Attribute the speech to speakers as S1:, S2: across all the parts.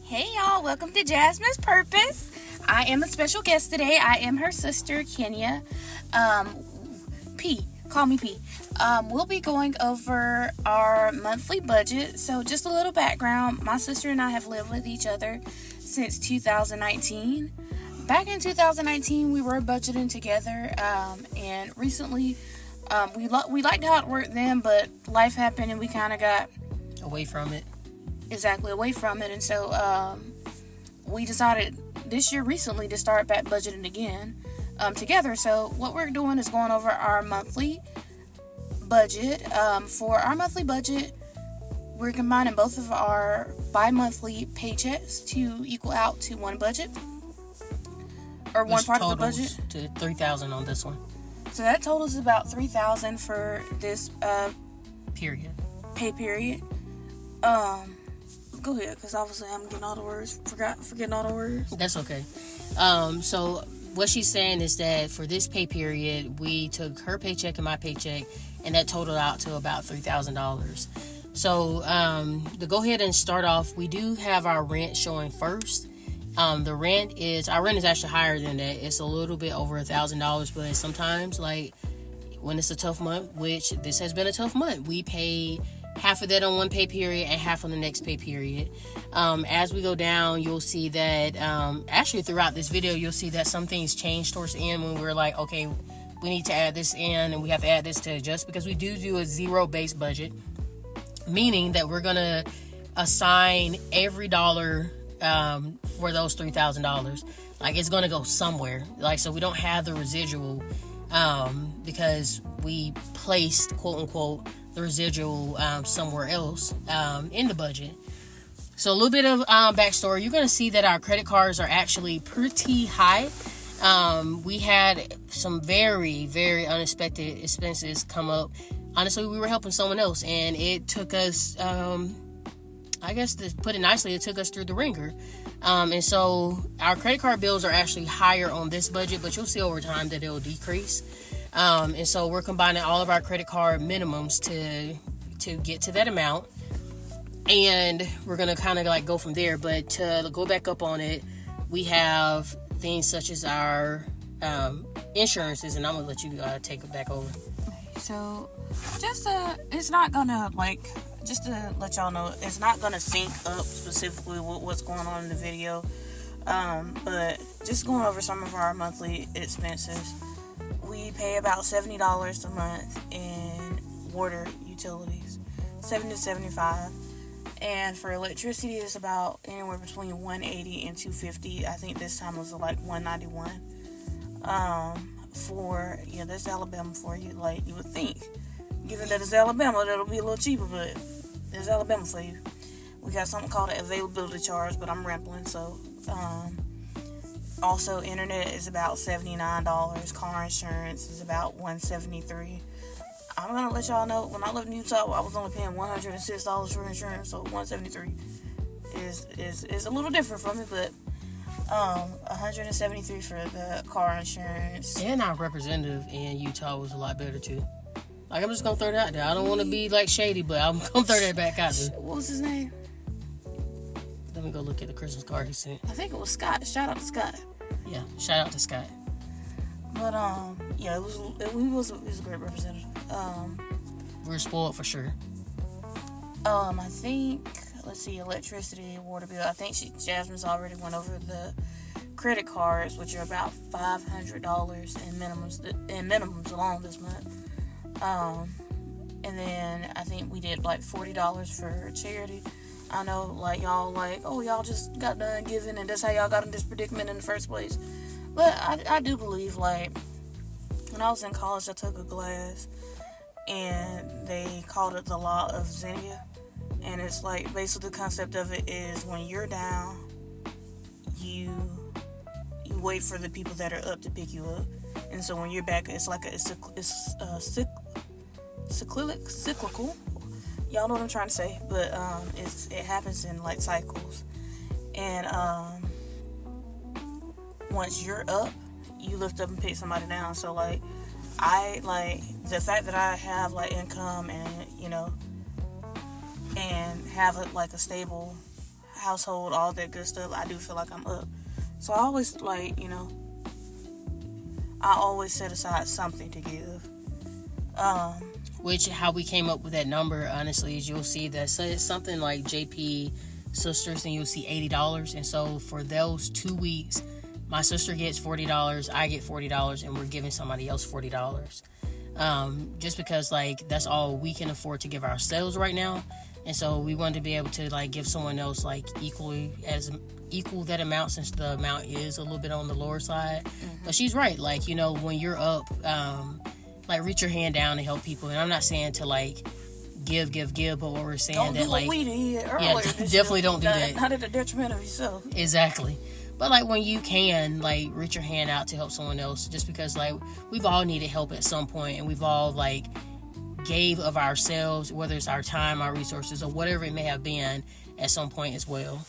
S1: Hey y'all, welcome to Jasmine's Purpose. I am a special guest today. I am her sister, Kenya. P. Call me P. We'll be going over our monthly budget. So just a little background. My sister and I have lived with each other since 2019. Back in 2019, we were budgeting together. And recently, we liked how it worked then, but life happened and we kind of got
S2: away from it.
S1: Exactly, away from it. And so we decided this year recently to start back budgeting again together. So what we're doing is going over our monthly budget. For our monthly budget, we're combining both of our bi-monthly paychecks to equal out to one budget, or one part of the budget.
S2: To $3,000 on this one.
S1: So that totals about $3,000 for this pay period. Go ahead, because obviously I'm getting all the words. Forgetting all the words.
S2: That's okay. So what she's saying is that for this pay period, we took her paycheck and my paycheck, and that totaled out to about $3,000. So to go ahead and start off, we do have our rent showing first. Our rent is actually higher than that. It's a little bit over $1,000, but sometimes, like when it's a tough month, which this has been a tough month, we pay half of that on one pay period and half on the next pay period. As we go down, you'll see that actually throughout this video, you'll see that some things change towards the end when we're like, okay, we need to add this in and we have to add this to adjust, because we do a zero-based budget, meaning that we're going to assign every dollar for those $3,000. Like, it's going to go somewhere. Like, so we don't have the residual because we placed, quote unquote, the residual somewhere else in the budget. So a little bit of backstory. You're going to see that our credit cards are actually pretty high. We had some very, very unexpected expenses come up. Honestly, we were helping someone else, and it took us, I guess to put it nicely, it took us through the ringer. And so our credit card bills are actually higher on this budget, but you'll see over time that it'll decrease. And so we're combining all of our credit card minimums to get to that amount. And we're going to kind of like go from there. But to go back up on it, we have things such as our insurances. And I'm going to let you take it back over.
S1: So it's not going to just to let y'all know, it's not going to sync up specifically with what's going on in the video. But just going over some of our monthly expenses. We pay about $70 a month in water utilities, $70 to $75, and for electricity it's about anywhere between $180 and $250. I think this time was like $191. That's Alabama for you. Like, you would think, given that it's Alabama, that'll be a little cheaper, but it's Alabama for you. We got something called an availability charge, but I'm rambling. So, also, internet is about $79. Car insurance is about $173. I'm going to let y'all know, when I lived in Utah, I was only paying $106 for insurance, so $173 is a little different from it, but $173 for the car insurance.
S2: And our representative in Utah was a lot better, too. Like, I'm just going to throw that out there. I don't want to be, like, shady, but I'm going to throw that back out there.
S1: What was his name?
S2: Let me go look at the Christmas card he sent.
S1: I think it was Scott. Shout out to Scott.
S2: Yeah, shout out to Scott.
S1: But it was a great representative.
S2: We're spoiled for sure.
S1: I think, let's see, electricity, water bill. I think Jasmine's already went over the credit cards, which are about $500 in minimums alone this month. And then I think we did like $40 for charity. I know, like, y'all like, oh, y'all just got done giving and that's how y'all got in this predicament in the first place. But I do believe, like, when I was in college, I took a class and they called it the law of Xenia. And it's like, basically the concept of it is when you're down, you wait for the people that are up to pick you up. And so when you're back, it's like cyclical. Y'all know what I'm trying to say, but it happens in like cycles. And once you're up, you lift up and pick somebody down. So like, I like the fact that I have like income and and have a stable household, all that good stuff, I do feel like I'm up. So I always like, I always set aside something to give.
S2: Which, how we came up with that number, honestly, is you'll see that so it's something like JP Sisters, and you'll see $80. And so for those 2 weeks, my sister gets $40, I get $40, and we're giving somebody else $40. Just because, like, that's all we can afford to give ourselves right now. And so we wanted to be able to, like, give someone else, like, equal that amount, since the amount is a little bit on the lower side. Mm-hmm. But she's right. Like, when you're up, like, reach your hand down and help people. And I'm not saying to, like, give, but what we're saying
S1: don't
S2: that,
S1: do
S2: like,
S1: what we did earlier.
S2: Yeah, definitely don't do that.
S1: Not at the detriment of yourself.
S2: Exactly. But, like, when you can, like, reach your hand out to help someone else, just because, like, we've all needed help at some point, and we've all, like, gave of ourselves, whether it's our time, our resources, or whatever it may have been at some point as well.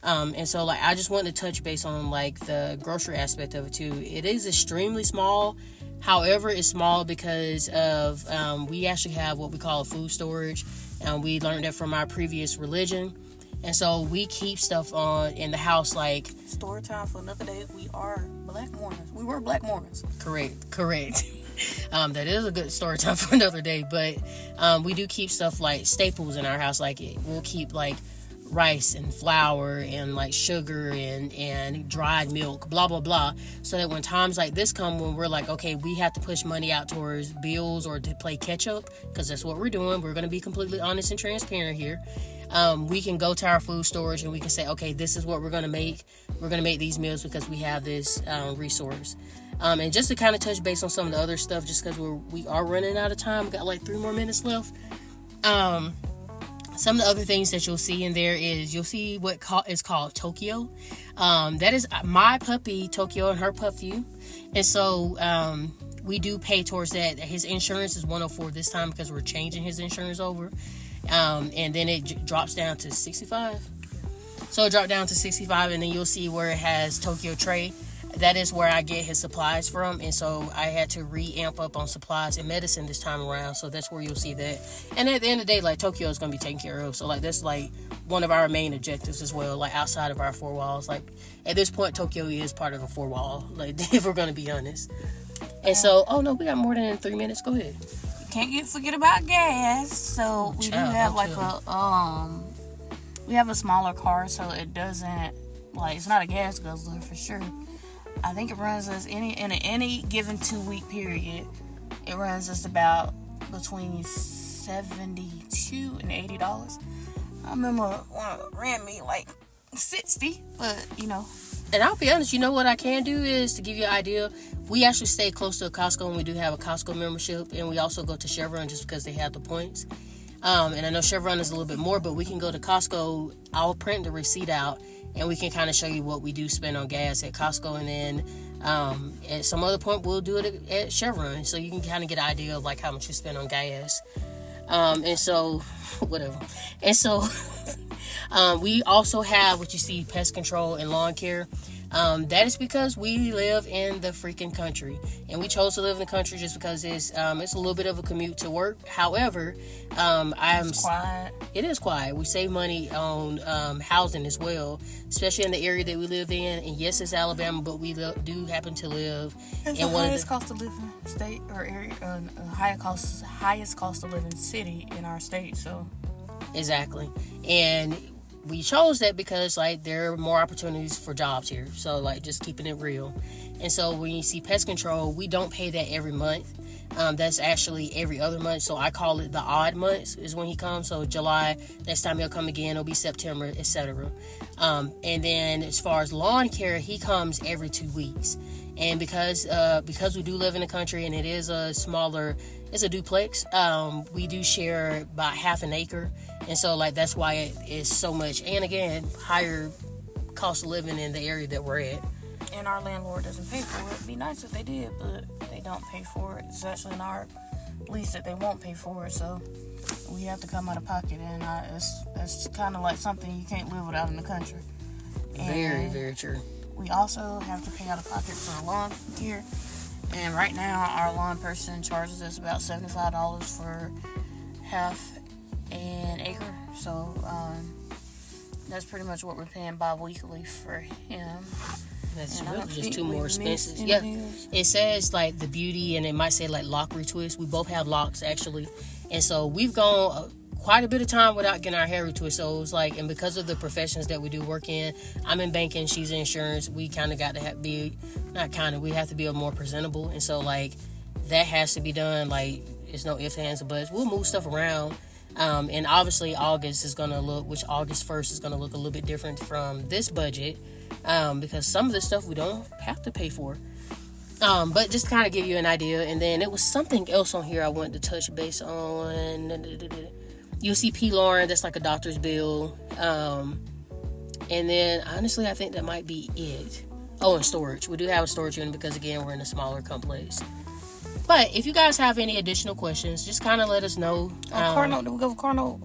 S2: And so, like, I just wanted to touch base on, like, the grocery aspect of it, too. It is extremely small. However, it's small because of, we actually have what we call a food storage, and we learned that from our previous religion. And so we keep stuff in the house, like...
S1: Story time for another day. We are Black Mormons. We were Black Mormons.
S2: Correct. That is a good story time for another day. But we do keep stuff like staples in our house. Like, we'll keep, like, rice and flour and, like, sugar and dried milk, blah, blah, blah. So that when times like this come, when we're like, okay, we have to push money out towards bills or to play catch up, because that's what we're doing. We're going to be completely honest and transparent here. We can go to our food storage and we can say, okay, this is what we're going to make. We're going to make these meals because we have this resource. And just to kind of touch base on some of the other stuff, just because we are running out of time. We got like 3 more minutes left. Some of the other things that you'll see in there is you'll see what is called Tokyo. That is my puppy, Tokyo, and her puppy. And so we do pay towards that. His insurance is $104 this time because we're changing his insurance over. And then it drops down to $65. So it dropped down to $65, and then you'll see where it has Tokyo Tray. That is where I get his supplies from, and so I had to re-amp up on supplies and medicine this time around, so that's where you'll see that. And at the end of the day, like, Tokyo is going to be taken care of, so, like, that's, like, one of our main objectives as well, like, outside of our 4 walls. Like, at this point, Tokyo is part of a 4 wall, like, if we're going to be honest. And so, oh, no, we got more than 3 minutes. Go ahead.
S1: Can't forget about gas. So we do have like we have a smaller car, so it doesn't, like, it's not a gas guzzler for sure. I think it runs us in any given 2-week period, it runs us about between $72 and $80. I remember one ran me like $60, but
S2: And I'll be honest, what I can do is, to give you an idea, we actually stay close to a Costco, and we do have a Costco membership, and we also go to Chevron just because they have the points. And I know Chevron is a little bit more, but we can go to Costco. I'll print the receipt out, and we can kind of show you what we do spend on gas at Costco, and then at some other point we'll do it at Chevron, so you can kind of get an idea of, like, how much you spend on gas. And so, whatever. And so, we also have what you see, pest control and lawn care. That is because we live in the freaking country, and we chose to live in the country just because it's a little bit of a commute to work. However,
S1: it's quiet.
S2: It is quiet. We save money on housing as well, especially in the area that we live in. And yes, it's Alabama, but we do happen to live in one of the
S1: cost of living state or area, highest cost of living city in our state. So
S2: exactly, and we chose that because, like, there are more opportunities for jobs here. So, like, just keeping it real. And so when you see pest control, we don't pay that every month. That's actually every other month. So I call it the odd months is when he comes. So July, next time he'll come again, it'll be September, etc. And then as far as lawn care, he comes every 2 weeks. And because we do live in the country and it is it's a duplex, we do share about half an acre. And so, like, that's why it is so much. And again, higher cost of living in the area that we're at.
S1: And our landlord doesn't pay for it. It'd be nice if they did, but they don't pay for it. It's actually in our lease that they won't pay for it. So we have to come out of pocket. And it's kind of like something you can't live without in the country. And
S2: very, very true.
S1: we also have to pay out of pocket for lawn care. And right now, our lawn person charges us about $75 for half an acre. So That's pretty much what we're paying bi-weekly for him.
S2: That's
S1: And I
S2: really
S1: don't
S2: just
S1: think
S2: two
S1: we
S2: more
S1: missed
S2: expenses. Yeah,
S1: anything else.
S2: it says like the beauty, and it might say like lock retwist. We both have locks actually, and so we've gone quite a bit of time without getting our hair retwist. So it's like, and because of the professions that we do work in, I'm in banking, she's in insurance. We kind of got to be, not kind of, we have to be more presentable, and so like that has to be done. Like it's no ifs, ands, or buts. We'll move stuff around. And obviously August 1st is going to look a little bit different from this budget, because some of the stuff we don't have to pay for. But just to kind of give you an idea. And then it was something else on here I wanted to touch base on. UCP Lauren, that's like a doctor's bill. And then honestly, I think that might be it. Oh, and storage. We do have a storage unit because again, we're in a smaller complex. But if you guys have any additional questions, just kind of let us know.
S1: Cardinal, did we go for Cardinal?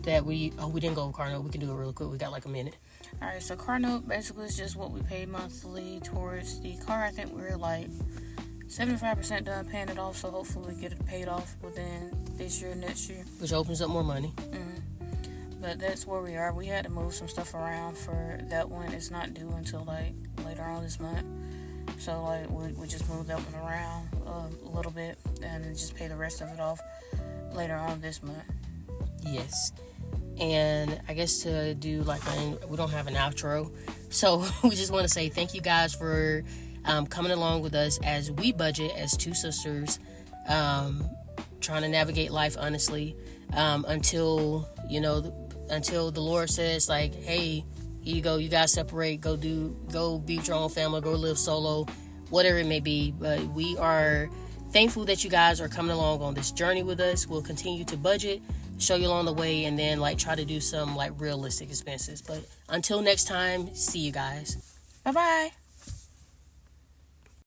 S2: That we didn't go with Cardinal. We can do it real quick. We got like a minute.
S1: Alright, so car note basically is just what we pay monthly towards the car. I think we're like 75% done paying it off, so hopefully we get it paid off within this year, next year.
S2: Which opens up more money.
S1: But that's where we are. We had to move some stuff around for that one. It's not due until like later on this month. So like we just moved that one around a little bit and then just pay the rest of it off later on this month.
S2: Yes. And I guess to do like we don't have an outro, so we just want to say thank you guys for coming along with us as we budget as two sisters, trying to navigate life honestly, until the Lord says like, hey, here you go, you guys separate, go be with your own family, go live solo, whatever it may be. But we are thankful that you guys are coming along on this journey with us. We'll continue to budget, show you along the way, and then like try to do some like realistic expenses. But until next time, see you guys.
S1: Bye bye.